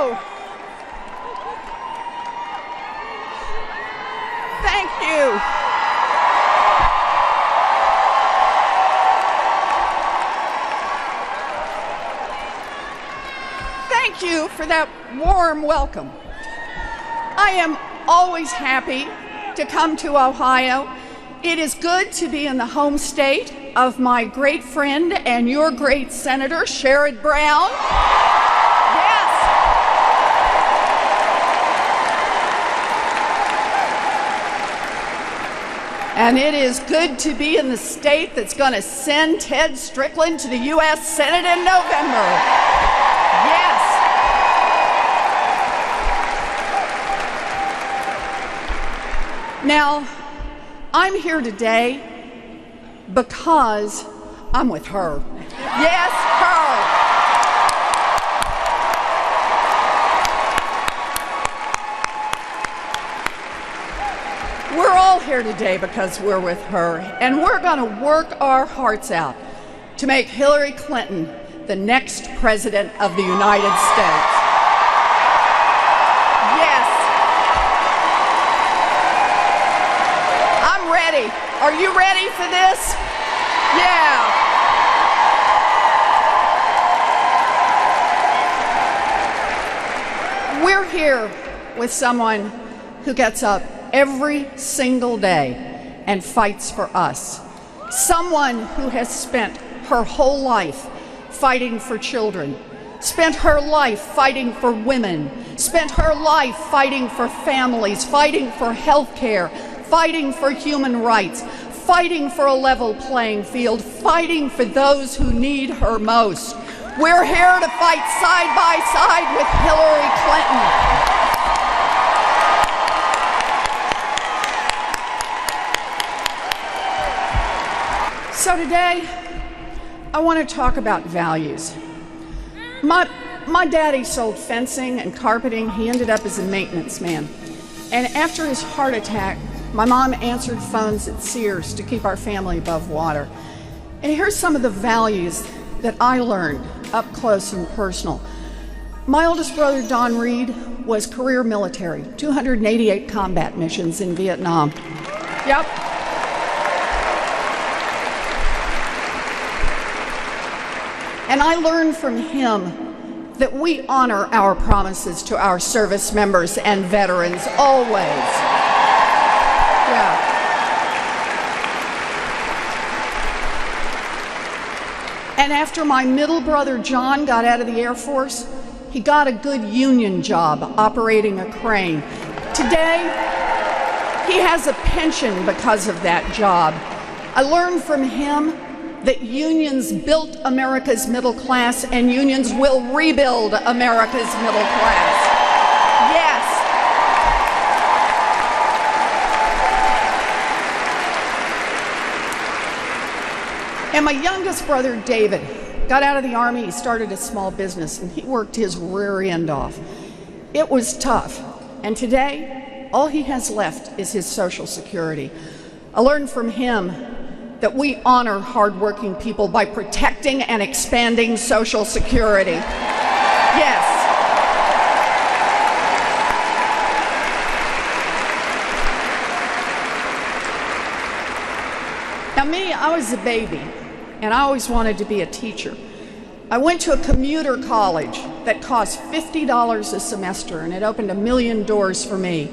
Hello. Thank you. Thank you for that warm welcome. I am always happy to come to Ohio. It is good to be in the home state of my great friend and your great Senator, Sherrod Brown. Yes. And it is good to be in the state that's going to send Ted Strickland to the U.S. Senate in November. Yes. Now, I'm here today because I'm with her. Yes, her. We're all here today because we're with her, and we're going to work our hearts out to make Hillary Clinton the next president of the United States. Yes. I'm ready. Are you ready for this? Yeah. We're here with someone who gets up every single day and fights for us. Someone who has spent her whole life fighting for children, spent her life fighting for women, spent her life fighting for families, fighting for health care, fighting for human rights, fighting for a level playing field, fighting for those who need her most. We're here to fight side by side with Hillary Clinton. So today, I want to talk about values. My daddy sold fencing and carpeting. He ended up as a maintenance man. And after his heart attack, my mom answered phones at Sears to keep our family above water. And here's some of the values that I learned up close and personal. My oldest brother, Don Reed, was career military, 288 combat missions in Vietnam. Yep. And I learned from him that we honor our promises to our service members and veterans always. Yeah. And after my middle brother John got out of the Air Force, he got a good union job operating a crane. Today, he has a pension because of that job. I learned from him that unions built America's middle class, and unions will rebuild America's middle class. Yes. And my youngest brother, David, got out of the Army. He started a small business, and he worked his rear end off. It was tough. And today, all he has left is his Social Security. I learned from him that we honor hardworking people by protecting and expanding Social Security. Yes. Now me, I was a baby, and I always wanted to be a teacher. I went to a commuter college that cost $50 a semester, and it opened 1 million doors for me.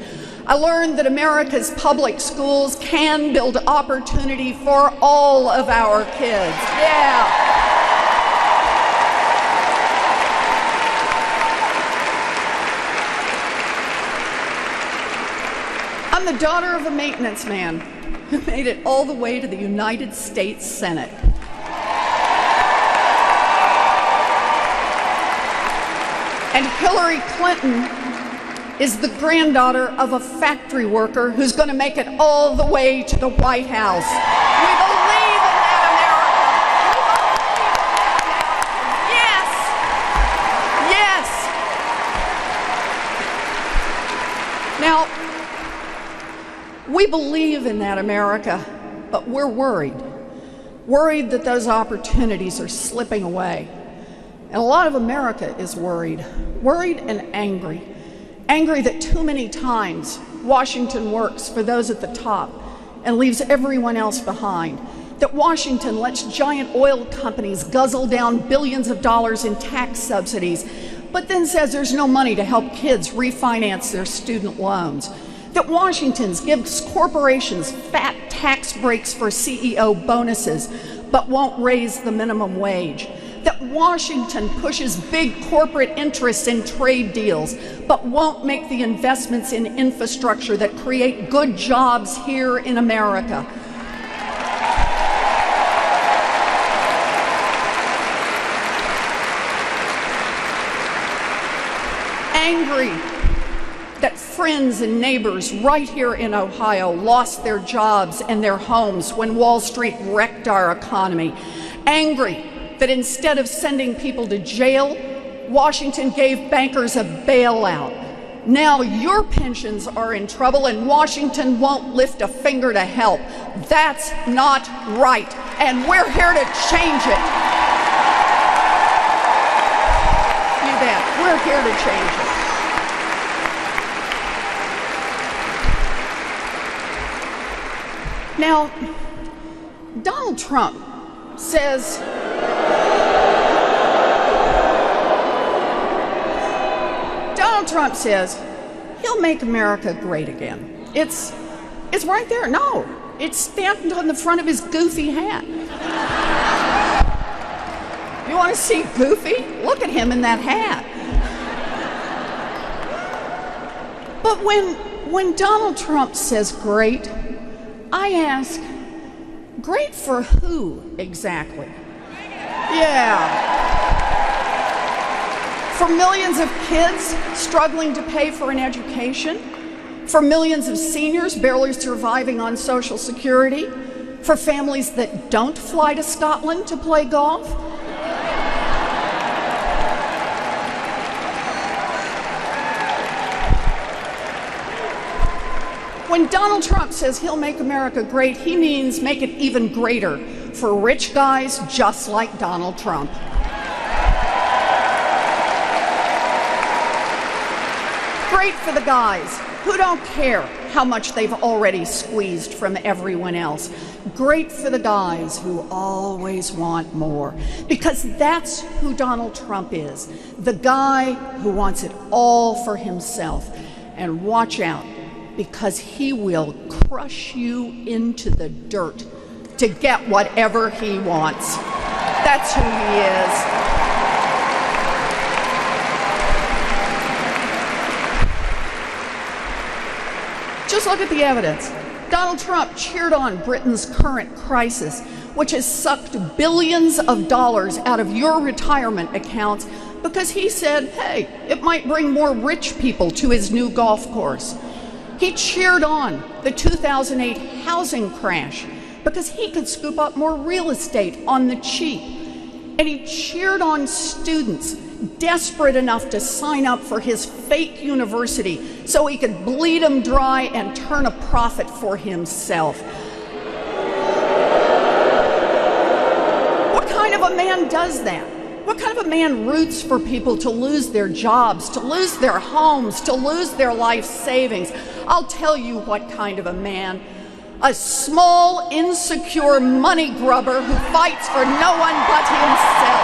I learned that America's public schools can build opportunity for all of our kids. Yeah. I'm the daughter of a maintenance man who made it all the way to the United States Senate. And Hillary Clinton is the granddaughter of a factory worker who's going to make it all the way to the White House. We believe in that America. Yes. Yes. Now, we believe in that America, but we're worried. Worried that those opportunities are slipping away. And a lot of America is worried and angry. Angry that too many times Washington works for those at the top and leaves everyone else behind. That Washington lets giant oil companies guzzle down billions of dollars in tax subsidies, but then says there's no money to help kids refinance their student loans. That Washington gives corporations fat tax breaks for CEO bonuses, but won't raise the minimum wage. That Washington pushes big corporate interests in trade deals, but won't make the investments in infrastructure that create good jobs here in America. Angry that friends and neighbors right here in Ohio lost their jobs and their homes when Wall Street wrecked our economy. Angry that instead of sending people to jail, Washington gave bankers a bailout. Now your pensions are in trouble and Washington won't lift a finger to help. That's not right, and we're here to change it. You bet, we're here to change it. Now, Donald Trump says he'll make America great again. It's right there. No, it's stamped on the front of his goofy hat. You want to see Goofy? Look at him in that hat. But when Donald Trump says great, I ask, great for who exactly? Yeah. For millions of kids struggling to pay for an education? For millions of seniors barely surviving on Social Security? For families that don't fly to Scotland to play golf? When Donald Trump says he'll make America great, he means make it even greater for rich guys just like Donald Trump. Great for the guys who don't care how much they've already squeezed from everyone else. Great for the guys who always want more, because that's who Donald Trump is, the guy who wants it all for himself. And watch out, because he will crush you into the dirt to get whatever he wants. That's who he is. Just look at the evidence. Donald Trump cheered on Britain's current crisis, which has sucked billions of dollars out of your retirement accounts, because he said, hey, it might bring more rich people to his new golf course. He cheered on the 2008 housing crash because he could scoop up more real estate on the cheap. And he cheered on students desperate enough to sign up for his fake university so he could bleed them dry and turn a profit for himself. What kind of a man does that? What kind of a man roots for people to lose their jobs, to lose their homes, to lose their life savings? I'll tell you what kind of a man. A small, insecure money grubber who fights for no one but himself.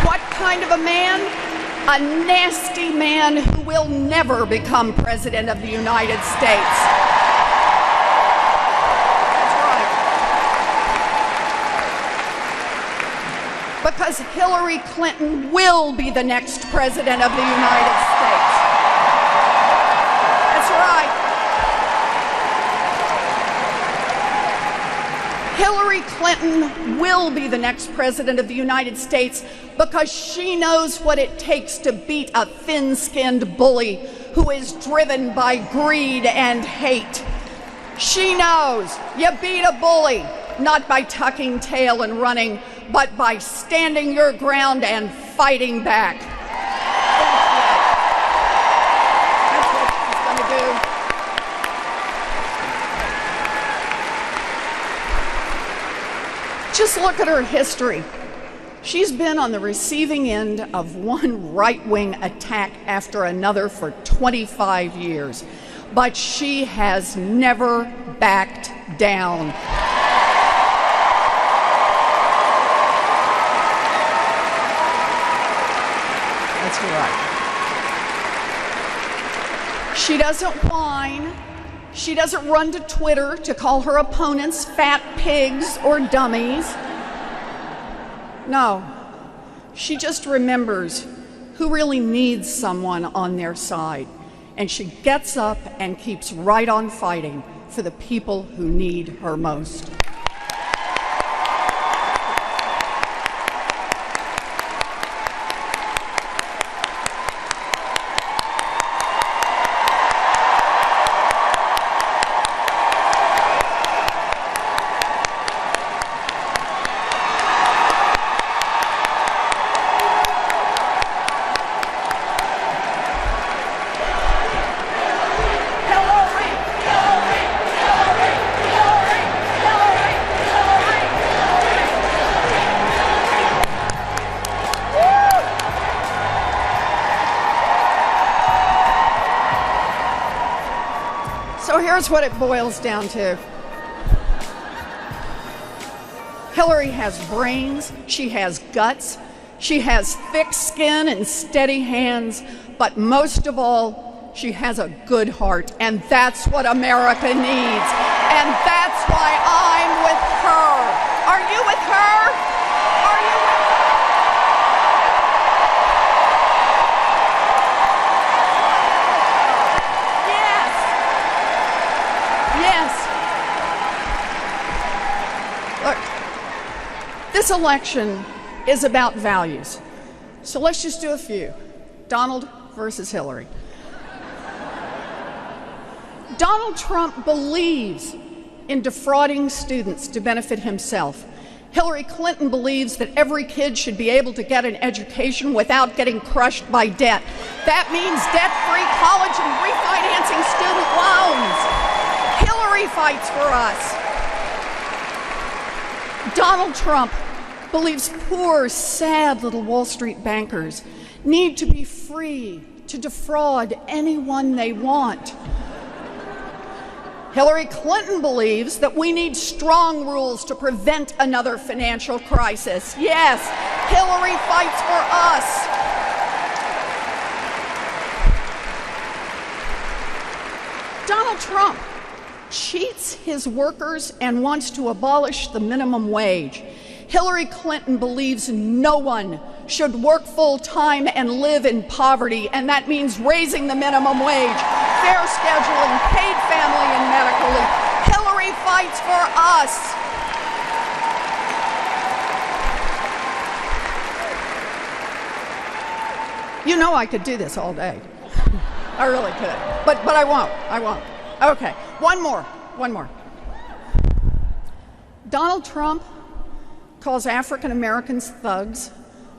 What kind of a man? A nasty man who will never become president of the United States. Because Hillary Clinton will be the next president of the United States. That's right. Hillary Clinton will be the next president of the United States because she knows what it takes to beat a thin-skinned bully who is driven by greed and hate. She knows you beat a bully not by tucking tail and running, but by standing your ground and fighting back. Just look at her history. She's been on the receiving end of one right-wing attack after another for 25 years, but she has never backed down. That's right. She doesn't whine. She doesn't run to Twitter to call her opponents fat pigs or dummies. No, she just remembers who really needs someone on their side, and she gets up and keeps right on fighting for the people who need her most. So here's what it boils down to. Hillary has brains, she has guts, she has thick skin and steady hands, but most of all, she has a good heart, and that's what America needs. And that's why I'm with her. Are you with her? Are you with her? Yes. Look, this election is about values. So let's just do a few. Donald versus Hillary. Donald Trump believes in defrauding students to benefit himself. Hillary Clinton believes that every kid should be able to get an education without getting crushed by debt. That means debt-free college and refinancing student loans. Hillary fights for us. Donald Trump believes poor, sad little Wall Street bankers need to be free to defraud anyone they want. Hillary Clinton believes that we need strong rules to prevent another financial crisis. Yes, Hillary fights for us. Donald Trump cheats his workers and wants to abolish the minimum wage. Hillary Clinton believes no one should work full-time and live in poverty, and that means raising the minimum wage, fair scheduling, paid family and medical leave. Hillary fights for us. You know I could do this all day. I really could, but I won't. Okay, one more. Donald Trump calls African Americans thugs,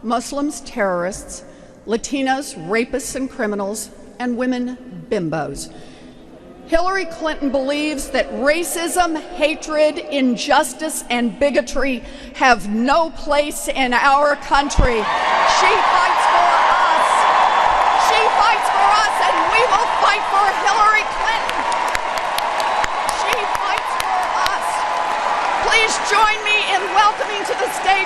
Muslims terrorists, Latinos rapists and criminals, and women bimbos. Hillary Clinton believes that racism, hatred, injustice, and bigotry have no place in our country. She fights for us. She fights for us, and we will fight for Hillary Clinton. She fights for us. Please join me in welcoming to the stage